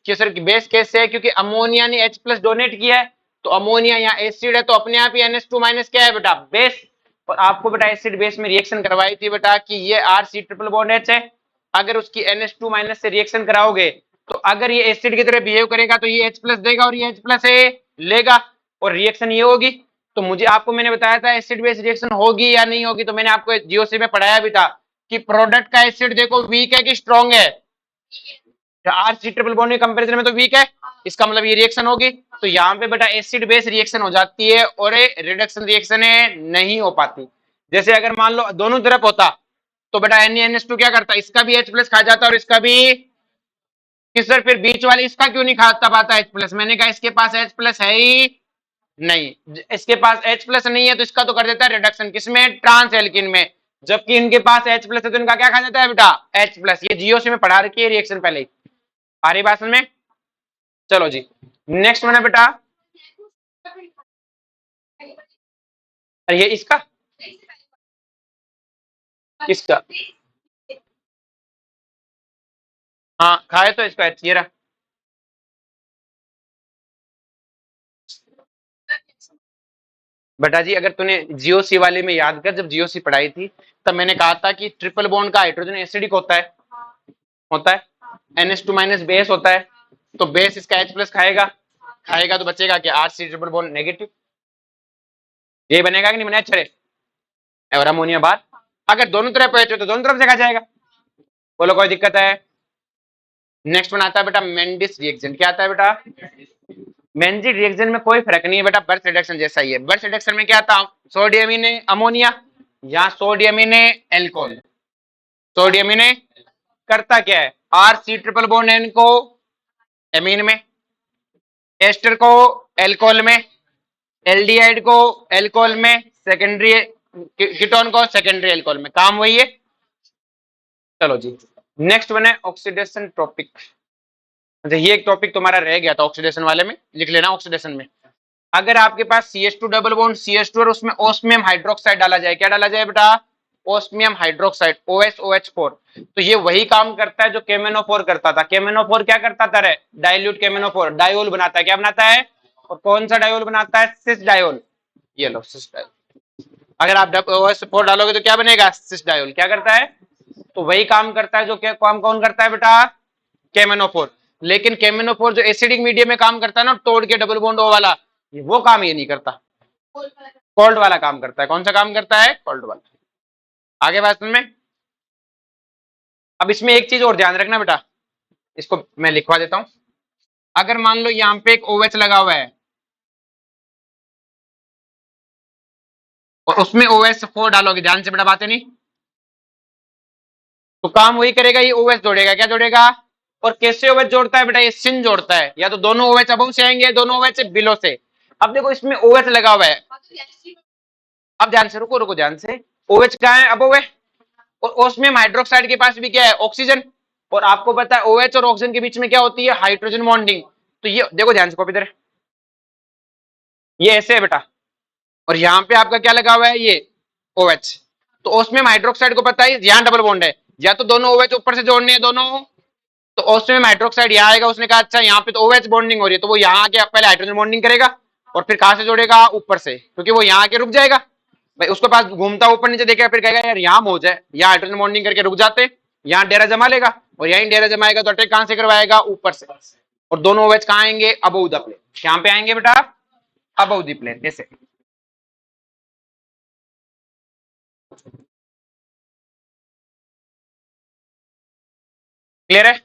कि सर बेस कैसे है, क्योंकि अमोनिया ने H प्लस डोनेट किया है, तो अमोनिया यहाँ एसिड है, तो अपने आप ही NH2 माइनस क्या है बेटा, बेस। और आपको बेटा एसिड बेस में रिएक्शन करवाई थी बेटा, कि ये RC ट्रिपल बॉन्ड H है, अगर उसकी NH2 माइनस से रिएक्शन कराओगे, तो अगर ये एसिड की तरह बिहेव करेगा तो ये H प्लस देगा और ये H प्लस लेगा, और रिएक्शन ये होगी। तो मुझे आपको मैंने बताया था एसिड बेस रिएक्शन होगी या नहीं होगी, तो मैंने आपको जीओसी में पढ़ाया भी था कि प्रोडक्ट का एसिड देखो वीक है कि स्ट्रॉन्ग है, RC ट्रिपल बॉन्ड के कंपैरिजन में तो वीक है, इसका मतलब ये रिएक्शन होगी। तो यहाँ पे बेटा एसिड बेस रिएक्शन हो जाती है और रिडक्शन रिएक्शन नहीं हो पाती। जैसे अगर मान लो दोनों तरफ होता, तो बेटा NaNH2 क्या करता, इसका भी H प्लस खा जाता और इसका भी, कि सर फिर बीच वाले इसका क्यों नहीं खाता पाता H प्लस, मैंने कहा इसके पास H प्लस है ही नहीं, इसके पास H प्लस नहीं है, तो इसका तो कर देता है रिडक्शन, किसमें, ट्रांस एल्किन में। जबकि इनके पास H प्लस है, तो इनका क्या खा जाता है बेटा, H प्लस। ये जीओसी में पढ़ा रखी है रिएक्शन पहले ही, आ रही बात में। चलो जी, नेक्स्ट बना बेटा, ये इसका, किसका, हाँ खाए तो इसका H, ये रहा। बेटा जी अगर तूने जीओसी वाले में याद कर, जब जीओसी पढ़ाई थी तब मैंने कहा था कि ट्रिपल बॉन्ड का हाइड्रोजन एसिडिक होता है, NH2 माइनस बेस होता है, तो बेस इसका H प्लस खाएगा, खाएगा तो बचेगा क्या, RC ट्रिपल बॉन्ड नेगेटिव, ये बनेगा कि नहीं बनेगा, अच्छे और अमोनिया बात। अगर दोनों तरफ H हो तो दोनों तरफ से खा जाएगा, बोलो कोई दिक्कत है। नेक्स्ट वन आता है बेटा मेंडिस रिएक्शन, क्या आता है बेटा, मेंजी रिएक्शन में कोई फर्क नहीं है बेटा, बर्थ रिडक्शन जैसा ही है। बर्थ रिडक्शन में क्या था, सोडियम इन अमोनिया, यहाँ सोडियम इन एल्कोहल, सोडियम इन करता क्या है, RC ट्रिपल बॉन्ड N को एमीन में, एस्टर को एल्कोहल में, एल्डिहाइड को एल्कोहल में, सेकेंडरी कीटोन को सेकेंडरी एल्कोहल में, काम वही है। चलो जी, नेक्स्ट वन है ऑक्सीडेशन टॉपिक। अच्छा ये एक टॉपिक तुम्हारा रह गया था ऑक्सीडेशन वाले में, लिख लेना ऑक्सीडेशन में। अगर आपके पास CH2 डबल बॉन्ड CH2 और उसमें ओस्मियम हाइड्रोक्साइड डाला जाए, क्या डाला जाए बेटा? Osmium hydroxide OSOH4। तो ये वही काम करता है जो केमेनोफोर करता था। केमेनोफोर क्या करता था रे? डाइल्यूट केमेनोफोर डायोल बनाता है। क्या बनाता है? और कौन सा डायोल बनाता है? सिस डायोल। ये लो सिस डायोल। अगर आप OS4 डालोगे तो क्या बनेगा? सिस डायोल। क्या करता है? तो वही काम करता है जो काम कौन करता है बेटा? केमेनोफोर। लेकिन केमेनोफोर जो एसिडिक मीडियम में काम करता है ना, तोड़ के डबल बॉन्ड ओ वाला, वो काम ये नहीं करता। कोल्ड वाला काम करता है। कौन सा काम करता है? कोल्ड वाला। आगे बात में। अब इसमें एक चीज और ध्यान रखना बेटा, इसको मैं लिखवा देता हूं। अगर मान लो यहाँ पे एक OH लगा हुआ है और उसमें OS4 डालोगे, ध्यान से बेटा बातें नहीं, तो काम वही करेगा, ये OH जोड़ेगा। क्या जोड़ेगा? और कैसे OH जोड़ता है बेटा? ये सिन जोड़ता है। या तो दोनों OH अबव से आएंगे, दोनों OH बिलो से। अब देखो इसमें OH लगा हुआ है। अब ध्यान से रुको, रुको ध्यान से। OH कहाँ है? अबव है। और ओस्मियम हाइड्रोक्साइड के पास भी क्या है? ऑक्सीजन। और आपको पता है OH और ऑक्सीजन के बीच में क्या होती है? Hydrogen bonding. तो ये देखो ध्यान से, कॉपी इधर, ये ऐसे है बेटा। और यहाँ पे आपका क्या लगा हुआ है? ये OH। तो ओस्मियम हाइड्रोक्साइड को पता है यहाँ डबल बॉन्ड है, या तो दोनों OH ऊपर से जोड़ने हैं दोनों। तो ओस्मियम हाइड्रोक्साइड यहाँ आएगा, उसने कहा अच्छा यहाँ पे तो OH बॉन्डिंग हो रही है, तो वो यहाँ आके पहले हाइड्रोजन बॉन्डिंग करेगा। और फिर कहां से जोड़ेगा? ऊपर से, क्योंकि वो यहाँ आके रुक जाएगा भाई। उसके पास घूमता ऊपर नीचे देखेगा, फिर कहेगा यार यहाँ हो जाए, यहाँ हाइड्रोजन बॉन्डिंग करके रुक जाते, यहाँ डेरा जमा लेगा। और यहीं डेरा जमाएगा तो अटैक कहां से करवाएगा? ऊपर से। और दोनों OH कहाँ आएंगे? Above the plane. यहाँ पे आएंगे बेटा अबव द प्लेन, ऐसे। क्लियर है?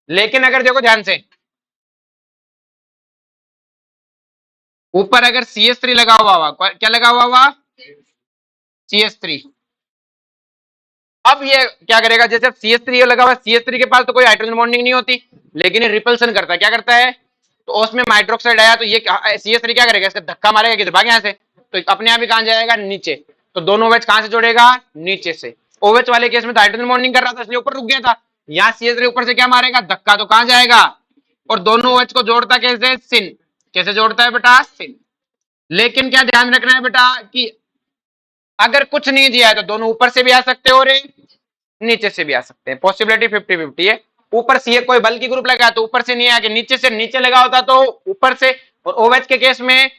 लेकिन अगर देखो ध्यान से, ऊपर अगर CH3 लगा हुआ, क्या लगा हुआ? CH3। अब ये क्या करेगा? जैसे CH3 लगा हुआ, CH3 के पास तो कोई हाइड्रोजन बॉन्डिंग नहीं होती, लेकिन ये रिपल्सन करता है। क्या करता है? तो उसमें हाइड्रोक्साइड आया, तो ये CH3 क्या करेगा? इसका धक्का मारेगा किधर? भाग यहाँ से। तो अपने आप ही कहां जाएगा? नीचे। तो दोनों OH कहां से जोड़ेगा? नीचे से। OH वाले केस में तो हाइड्रोजन बॉन्डिंग कर रहा था, इसलिए ऊपर रुक गया था। यहाँ CH3 ऊपर से क्या मारेगा? धक्का। तो कहां जाएगा? और दोनों OH को जोड़ता कैसे? सिन। कैसे जोड़ता है बेटा? सिन। लेकिन क्या ध्यान रखना है बेटा कि अगर कुछ नहीं दिया है तो दोनों ऊपर से भी आ सकते हो और नीचे से भी आ सकते हैं। पॉसिबिलिटी 50-50 है। ऊपर से कोई बल की ग्रुप लगा तो ऊपर से नहीं आके नीचे से, नीचे लगा होता तो ऊपर से। और OH के केस में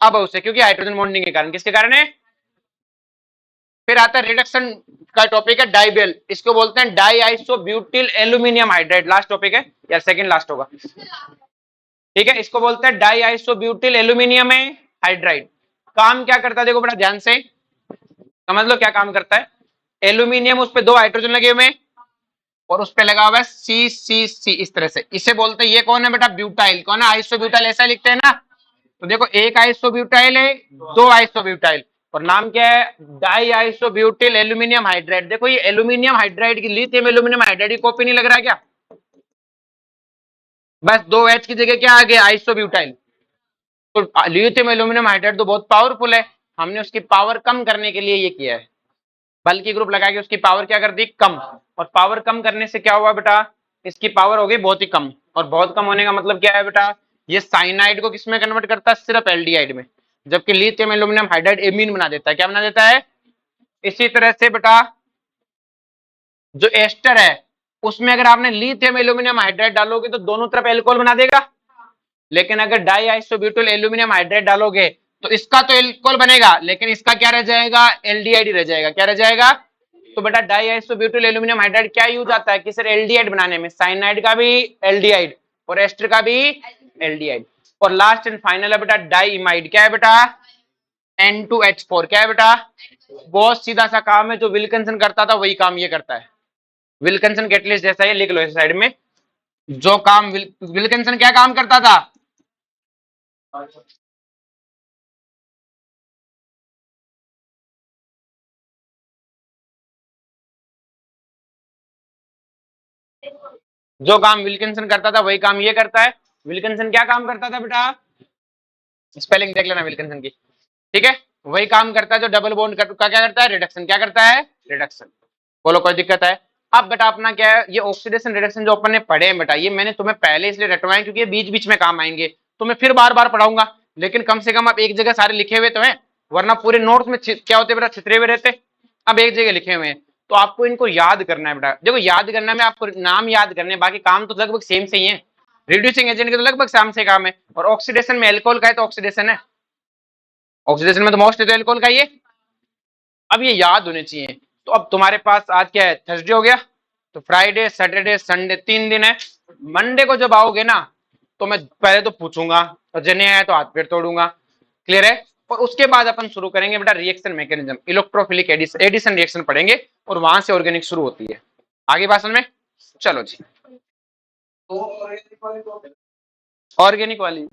अबव से, क्योंकि हाइड्रोजन बॉन्डिंग के कारण। किसके कारण है? फिर आता है रिडक्शन का टॉपिक है, डाइबेल। इसको बोलते हैं di isobutyl aluminium hydride. Last topic है या सेकंड लास्ट होगा, ठीक है। इसको बोलते हैं डाई आइसोब्यूटिल एल्यूमिनियम हाइड्राइड। काम क्या करता है देखो बड़ा ध्यान से समझ लो क्या काम करता है। एल्यूमिनियम, उस पे 2 हाइड्रोजन लगे हुए और उस पे लगा हुआ है CCC, इस तरह से। इसे बोलते हैं, ये कौन है बेटा? ब्यूटाइल। कौन है? आइसोब्यूटाइल, ऐसा लिखते हैं ना। तो देखो एक आइसोब्यूटाइल है, 2 आइसोब्यूटाइल, और नाम क्या है? Di isobutyl aluminium hydride. देखो ये एल्यूमिनियम हाइड्राइड की, लिथियम एल्यूमिनियम हाइड्राइड की कॉपी नहीं लग रहा है क्या? बस 2 H की जगह क्या आ गया? आइसोब्यूटाइल। तो लिथियम एल्यूमिनियम हाइड्राइड तो बहुत पावरफुल है, हमने उसकी पावर कम करने के लिए ये किया है। बल की ग्रुप लगा के उसकी पावर क्या कर दी? कम। और पावर कम करने से क्या हुआ बेटा? इसकी पावर हो गई बहुत ही कम। और बहुत कम होने का मतलब क्या है बेटा? ये साइनाइड को किसमें कन्वर्ट करता है? सिर्फ एल्डिहाइड में। जबकि लिथियम एल्यूमिनियम हाइड्राइड एमीन बना देता है। क्या बना देता है? इसी तरह से बेटा जो एस्टर है, उसमें अगर आपने लिथियम एल्यूमिनियम हाइड्राइड डालोगे तो दोनों तरफ एल्कोहल बना देगा। लेकिन अगर डाई आइसोब्यूटिल एल्यूमिनियम हाइड्राइड डालोगे तो इसका तो एल्कोहल बनेगा, लेकिन इसका क्या रह जाएगा? एल्डिहाइड रह जाएगा। क्या रह जाएगा? तो बेटा डाई आइसोब्यूटिल एल्यूमिनियम हाइड्राइड क्या यूज आता है? कि सर एल्डिहाइड बनाने में। साइनाइड का भी एल्डिहाइड और एस्टर का भी एल्डिहाइड। और लास्ट एंड फाइनल है बेटा डाइइमाइड। क्या है बेटा? N2H4। क्या है बेटा? बहुत सीधा सा काम है, जो विल्किंसन करता था वही काम ये करता है। विल्किंसन कैटलिस्ट जैसा, ये लिख लो इस साइड में। जो काम विल्किंसन क्या काम करता था? जो काम विल्किंसन करता था वही काम ये करता है। विल्किंसन क्या काम करता था बेटा? स्पेलिंग देख लेना विल्किंसन की, ठीक है। वही काम करता है जो डबल बॉन्ड का क्या करता है? रिडक्शन। क्या करता है? रिडक्शन। बोलो कोई दिक्कत है? अब बेटा अपना क्या है, ये ऑक्सीडेशन रिडक्शन जो अपन ने पढ़े हैं बेटा, ये मैंने तुम्हें पहले इसलिए रटवाए क्योंकि ये बीच बीच में काम आएंगे, तो मैं फिर बार बार पढ़ाऊंगा। लेकिन कम से कम आप एक जगह सारे लिखे हुए तो हैं, वरना पूरे नोट्स में क्या होते बेटा, छितरे हुए रहते। अब एक जगह लिखे हुए हैं, तो आपको इनको याद करना है बेटा। देखो याद करने में आपको नाम याद करने, बाकी काम तो लगभग सेम से ही है। रिड्यूसिंग एजेंट के तो लगभग सेम से काम है, और ऑक्सीडेशन में एल्कोहल का है तो ऑक्सीडेशन है, ऑक्सीडेशन में तो मोस्ट है तो एल्कोहल का ही है। अब ये याद होने चाहिए। तो अब तुम्हारे पास आज क्या है, थर्सडे हो गया, तो फ्राइडे सैटरडे संडे 3 दिन है। मंडे को जब आओगे ना, तो मैं पहले तो पूछूंगा, और जने आया तो हाथ पैर तोड़ूंगा। क्लियर है? और उसके बाद अपन शुरू करेंगे बेटा reaction mechanism, electrophilic addition reaction पढ़ेंगे, और वहां से ऑर्गेनिक शुरू होती है। आगे भाषण में चलो जी, ऑर्गेनिक वाली